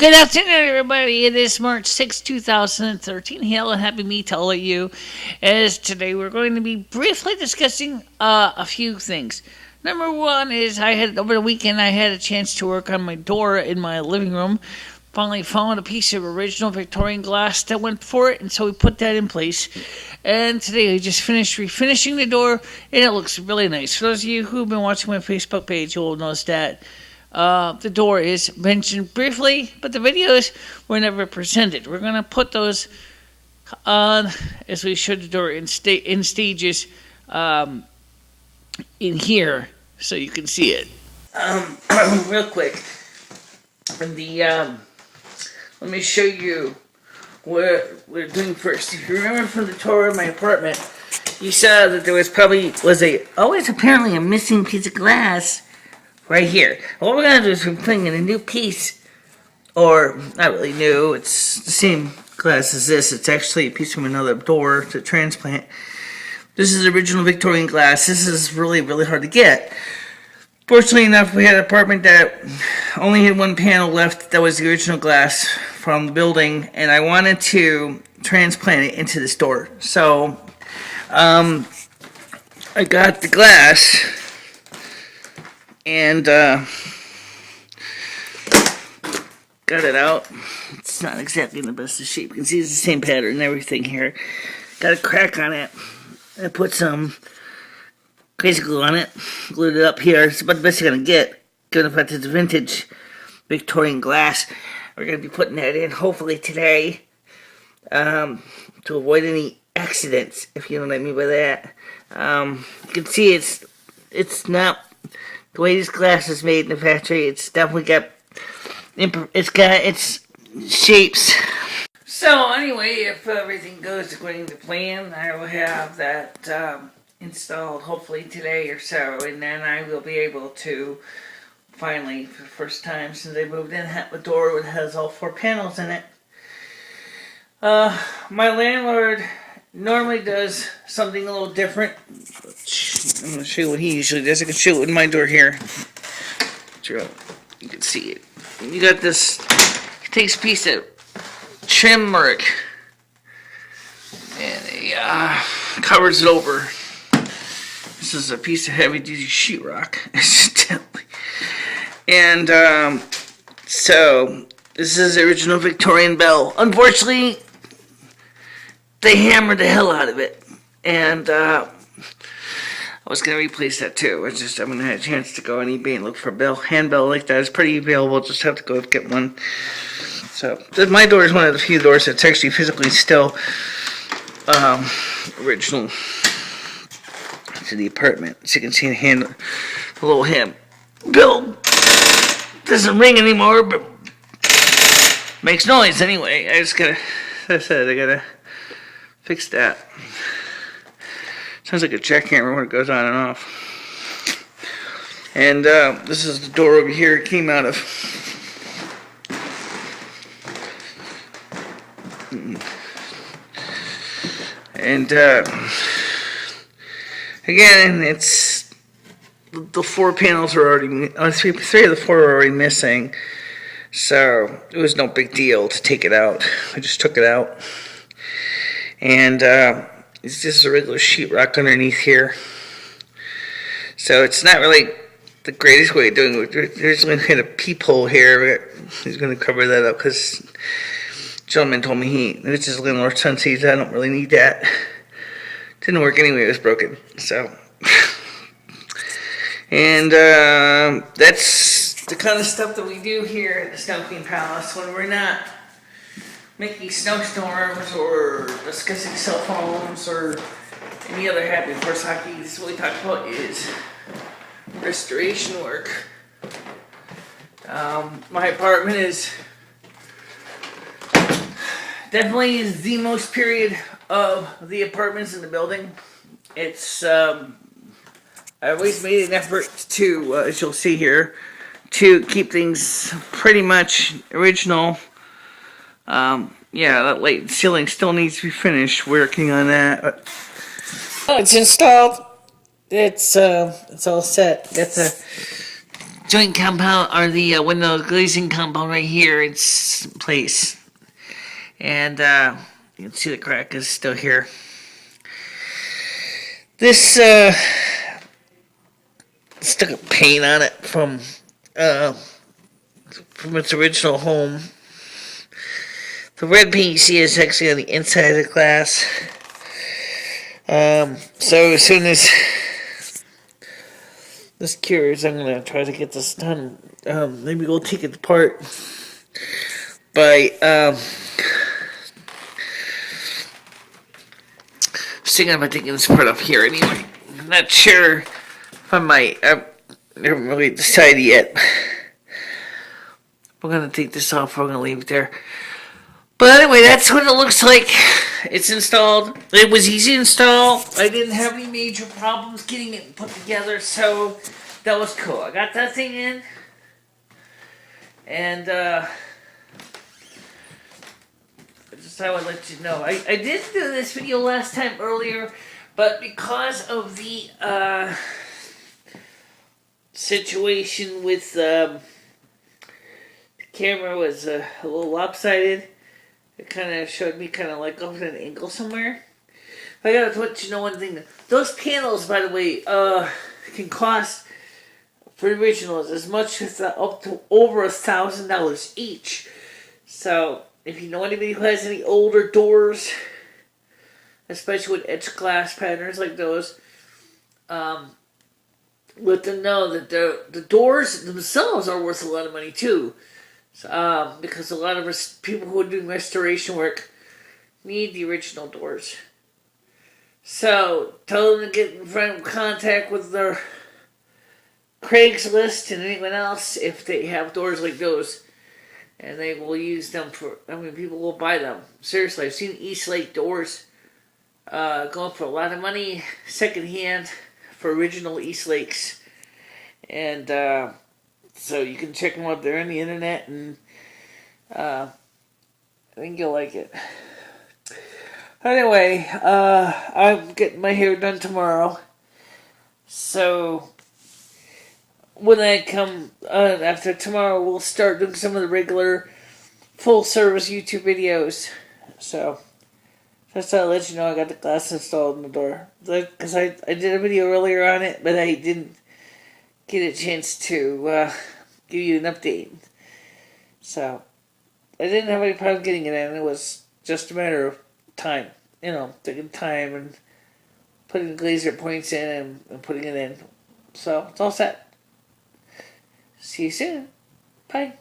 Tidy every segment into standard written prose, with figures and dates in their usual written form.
Good afternoon, everybody. It is March 6, 2013. Hail and happy me to all of you. As today we're going to be briefly discussing a few things. Number one is over the weekend I had a chance to work on my door in my living room. Finally found a piece of original Victorian glass that went for it, and so we put that in place. And today I just finished refinishing the door, and it looks really nice. For those of you who've been watching my Facebook page, you'll notice that the door is mentioned briefly, but the videos were never presented. We're going to put those on as we show the door in stages in here so you can see it. Real quick. Let me show you what we're doing first. If you remember from the tour of my apartment, you saw that there was always apparently a missing piece of glass right here. What we're going to do is we're putting in a new piece, or not really new, it's the same glass as this. It's actually a piece from another door to transplant. This is original Victorian glass. This is really, really hard to get. Fortunately enough, we had an apartment that only had one panel left that was the original glass from the building, and I wanted to transplant it into this door. So, I got the glass and got it out. It's not exactly in the best of shape. You can see it's the same pattern and everything here. Got a crack on it. I put some crazy glue on it, glued it up here. It's about the best you're going to get, given the fact that it's vintage Victorian glass. We're going to be putting that in hopefully today to avoid any accidents, if you know what I mean by that. You can see it's not the way this glass is made in the factory. It's definitely got its shapes. So anyway, if everything goes according to plan, I will have that installed hopefully today or so, and then I will be able to finally, for the first time since I moved in, have a door that has all 4 panels in it. My landlord normally does something a little different. I'm going to show you what he usually does. I can show it with my door here. You can see it. You got this, he takes a piece of trim work and he covers it over. This is a piece of heavy-duty sheetrock, and so this is the original Victorian bell. Unfortunately, they hammered the hell out of it, and I was going to replace that too. I haven't had a chance to go on eBay and look for a handbell like that. It's pretty available. Just have to go get one. So my door is one of the few doors that's actually physically still original to the apartment. So you can see the little handbell doesn't ring anymore, but makes noise anyway. I gotta fix that. Sounds like a jackhammer when it goes on and off. And this is the door over here it came out of. And again, it's the 4 panels are already, 3 of the 4 are already missing. So it was no big deal to take it out. I just took it out. And it's just a regular sheetrock underneath here. So it's not really the greatest way of doing it. There's going to be a peephole here. He's going to cover that up because the gentleman told me this is landlord's son sees I don't really need that. Didn't work anyway, it was broken. So, and that's the kind of stuff that we do here at the Snow Queen Palace when we're not making snowstorms or discussing cell phones or any other happy horse hockey. This is what we talk about is restoration work. My apartment is definitely the most period of the apartments in the building. It's I always made an effort to, as you'll see here, to keep things pretty much original. Yeah, that light ceiling still needs to be finished. Working on that. It's installed. It's all set. Got the joint compound, or the window glazing compound right here in place. And you can see the crack is still here. This stuck a paint on it from its original home. The red paint you see is actually on the inside of the glass. So as soon as this cures, I'm gonna try to get this done. Maybe we'll take it apart by thinking about taking this part off here anyway. I'm not sure if I might. I haven't really decided yet. We're gonna take this off. We're gonna leave it there. But anyway, that's what it looks like. It's installed. It was easy to install. I didn't have any major problems getting it put together, so that was cool. I got that thing in, and just I would let you know. I did do this video last time earlier, but because of the situation with the camera was a little lopsided, it kind of showed me kind of like off at an angle somewhere. I gotta let you know one thing. Those panels, by the way, can cost, for the originals, as much as up to over $1,000 each. So if you know anybody who has any older doors, especially with etched glass patterns like those, let them know that the doors themselves are worth a lot of money too. Because a lot of people who are doing restoration work need the original doors. So tell them to get in contact with their Craigslist and anyone else if they have doors like those, and they will use them for. I mean, people will buy them. Seriously, I've seen East Lake doors going for a lot of money secondhand for original East Lakes, and so you can check them out there on the internet, and I think you'll like it. Anyway, I'm getting my hair done tomorrow, so when I come after tomorrow, we'll start doing some of the regular full-service YouTube videos. So just to let you know, I got the glass installed in the door. Because I did a video earlier on it, but I didn't get a chance to give you an update. So I didn't have any problem getting it in. It was just a matter of time. You know, taking time and putting the glazer points in and putting it in. So it's all set. See you soon. Bye.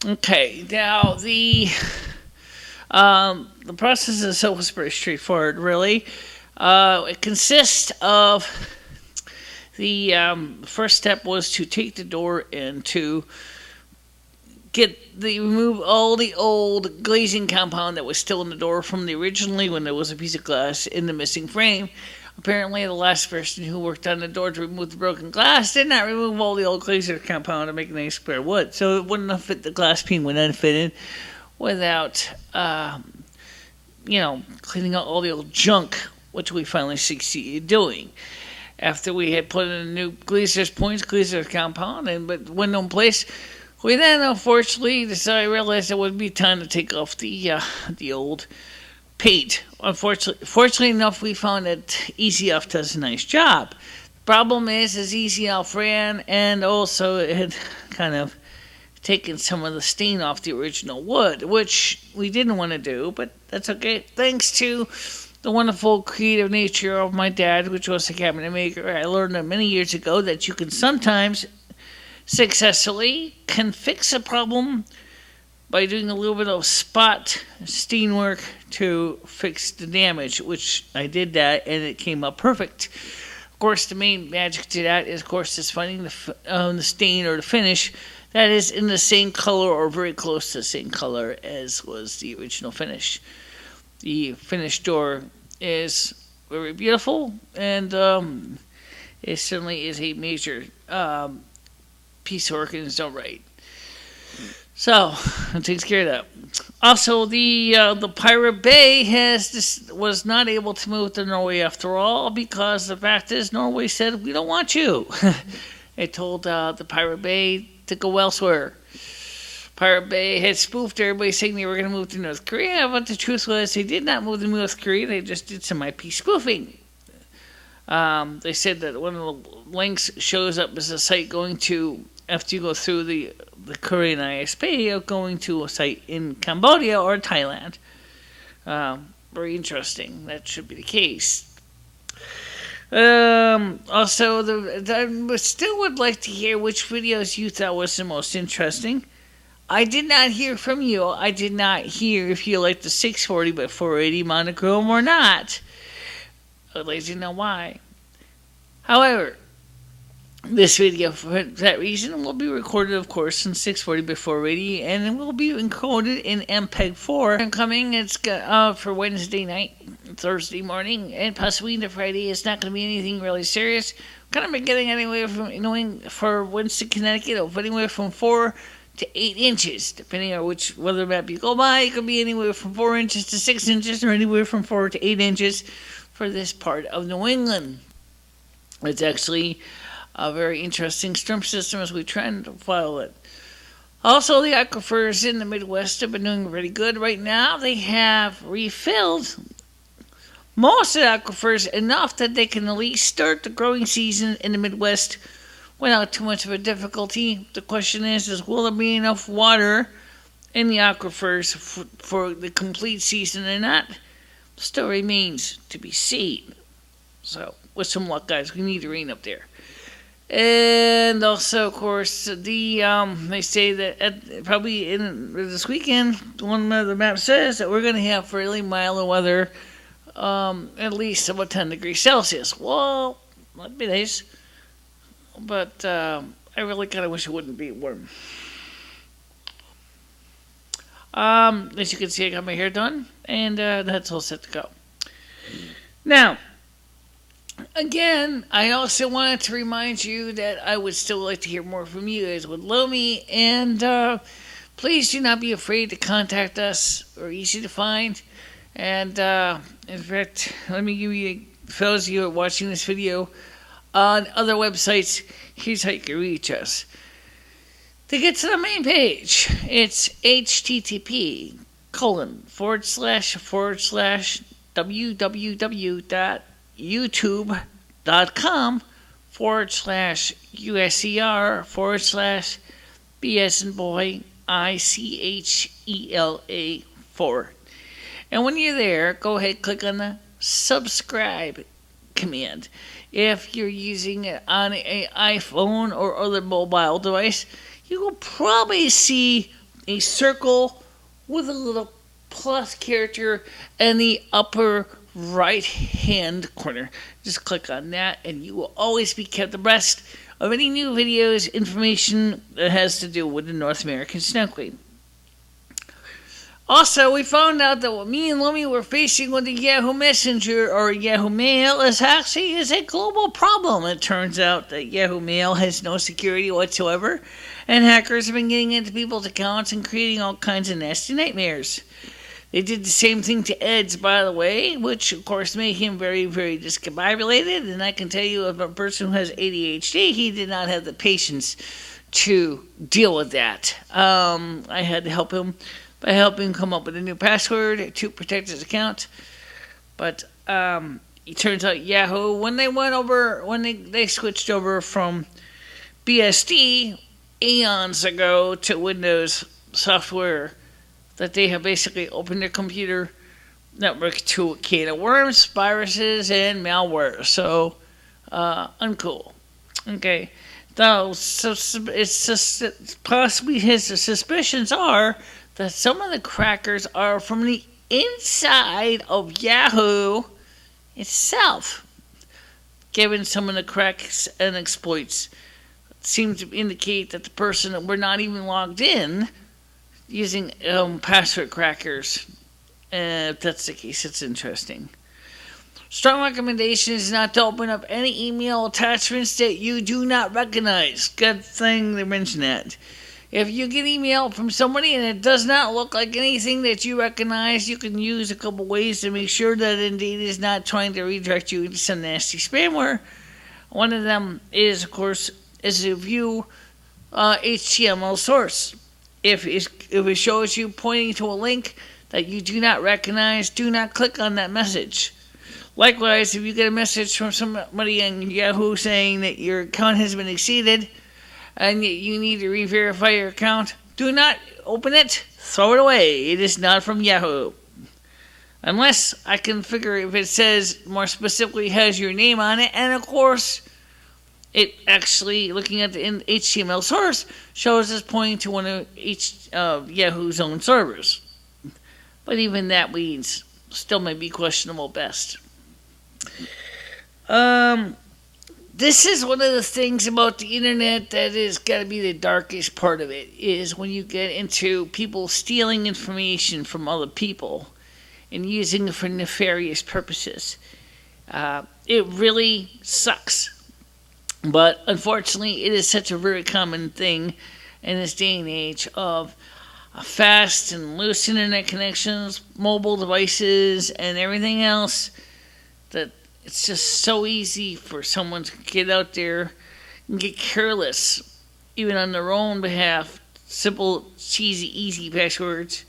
Okay, now the process itself was pretty straightforward, really. It consists of the first step was to take the door and to remove all the old glazing compound that was still in the door from the originally when there was a piece of glass in the missing frame. Apparently, the last person who worked on the door to remove the broken glass did not remove all the old glazer compound to make a nice square wood, so it wouldn't have fit. The glass pane would not fit in without, cleaning out all the old junk, which we finally succeeded doing. After we had put in a new glazer compound, but went in place, we then unfortunately realized it would be time to take off the old paint. Fortunately enough, we found that Easy Off does a nice job. The problem is Easy Off ran, and also it had kind of taken some of the stain off the original wood, which we didn't want to do, but that's okay. Thanks to the wonderful creative nature of my dad, which was a cabinet maker, I learned many years ago that you can sometimes successfully can fix a problem by doing a little bit of spot stain work to fix the damage, which I did that, and it came up perfect. Of course, the main magic to that is, of course, is finding the stain or the finish that is in the same color or very close to the same color as was the original finish. The finished door is very beautiful, and it certainly is a major piece of work in its own right. So it takes care of that. Also, the Pirate Bay was not able to move to Norway after all, because the fact is Norway said we don't want you. It told the Pirate Bay to go elsewhere. Pirate Bay had spoofed everybody saying they were going to move to North Korea, but the truth was they did not move to North Korea. They just did some IP spoofing. They said that one of the links shows up as a site going to, after you go through the Korean ISP, of going to a site in Cambodia or Thailand. Very interesting. That should be the case. Also, I still would like to hear which videos you thought was the most interesting. I did not hear from you. I did not hear if you liked the 640 by 480 monochrome or not. I'd like to know why. However, this video, for that reason, will be recorded, of course, in 640 by 480, and it will be encoded in MPEG-4. And coming, it's for Wednesday night, Thursday morning, and possibly into Friday. It's not going to be anything really serious. Kind of been getting anywhere from, for Winston, Connecticut, of anywhere from 4 to 8 inches, depending on which weather map you go by. It could be anywhere from 4 inches to 6 inches, or anywhere from 4 to 8 inches for this part of New England. It's actually a very interesting storm system as we try to follow it. Also, the aquifers in the Midwest have been doing pretty good right now. They have refilled most of the aquifers enough that they can at least start the growing season in the Midwest without too much of a difficulty. The question is will there be enough water in the aquifers for the complete season or not? Still remains to be seen. So, with some luck, guys, we need rain up there. And also, of course, they say that probably in this weekend, one of the maps says that we're going to have fairly mild weather, at least about 10 degrees Celsius. Well, that'd be nice. But I really kind of wish it wouldn't be warm. As you can see, I got my hair done, and that's all set to go. Now, again, I also wanted to remind you that I would still like to hear more from you. You guys would love me, and please do not be afraid to contact us. We're easy to find. And in fact, let me give you, for those of you who are watching this video on other websites, here's how you can reach us. To get to the main page, it's http://www.youtube.com/USER/BS and boy ICHELA4. And when you're there, go ahead and click on the subscribe command. If you're using it on an iPhone or other mobile device, you will probably see a circle with a little plus character in the upper right hand corner. Just click on that and you will always be kept abreast of any new videos, information that has to do with the North American snow queen. Also, we found out that what me and Lummy were facing with the Yahoo Messenger or Yahoo Mail is a global problem. It turns out that Yahoo Mail has no security whatsoever, and hackers have been getting into people's accounts and creating all kinds of nasty nightmares. They did the same thing to Ed's, by the way, which of course made him very, very discombobulated, and I can tell you, if a person who has ADHD, he did not have the patience to deal with that. I had to help him by helping come up with a new password to protect his account. But it turns out Yahoo, when they switched over from BSD eons ago to Windows software, that they have basically opened their computer network to a can of worms, viruses, and malware. So, uncool. Okay. Now, so it's just possibly his suspicions are that some of the crackers are from the inside of Yahoo itself. Given some of the cracks and exploits seem to indicate that the person that were not even logged in using password crackers. If that's the case, it's interesting. Strong recommendation is not to open up any email attachments that you do not recognize. Good thing they mentioned that. If you get email from somebody and it does not look like anything that you recognize, you can use a couple ways to make sure that Indeed is not trying to redirect you into some nasty spamware. One of them is, of course, is to view HTML source. If it shows you pointing to a link that you do not recognize, do not click on that message. Likewise, if you get a message from somebody on Yahoo saying that your account has been exceeded and you need to re-verify your account, do not open it, throw it away. It is not from Yahoo. Unless I can figure if it says more specifically has your name on it, and of course, it actually, looking at the HTML source, shows us pointing to one of Yahoo's own servers. But even that means still may be questionable best. This is one of the things about the internet that is got to be the darkest part of it, is when you get into people stealing information from other people and using it for nefarious purposes. It really sucks. But unfortunately, it is such a very common thing in this day and age of fast and loose internet connections, mobile devices, and everything else, that it's just so easy for someone to get out there and get careless, even on their own behalf. Simple, cheesy, easy passwords,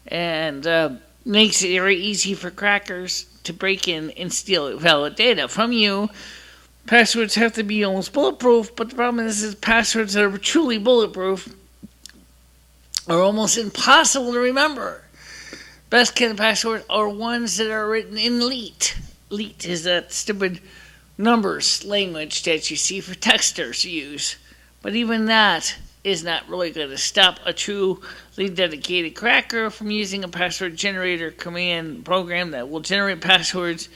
and makes it very easy for crackers to break in and steal valid data from you. Passwords have to be almost bulletproof, but the problem is passwords that are truly bulletproof are almost impossible to remember. Best kind of password are ones that are written in leet. Leet is that stupid numbers language that you see for texters use. But even that is not really going to stop a truly dedicated cracker from using a password generator command program that will generate passwords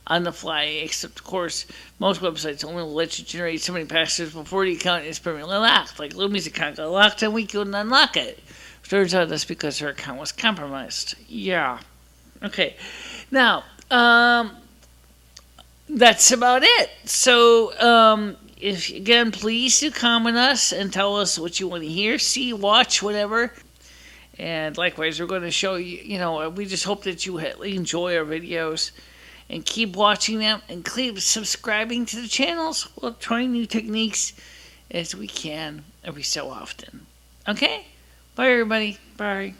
on the fly, except of course most websites only will let you generate so many passwords before the account is permanently locked. Like Lumi's account got locked and we couldn't unlock it. Turns out that's because her account was compromised. Yeah. Okay. Now, that's about it. So, if again, please do comment us and tell us what you want to hear, see, watch, whatever. And likewise, we're going to show you, we just hope that you enjoy our videos and keep watching them and keep subscribing to the channels. We'll try new techniques as we can every so often. Okay? Bye, everybody. Bye.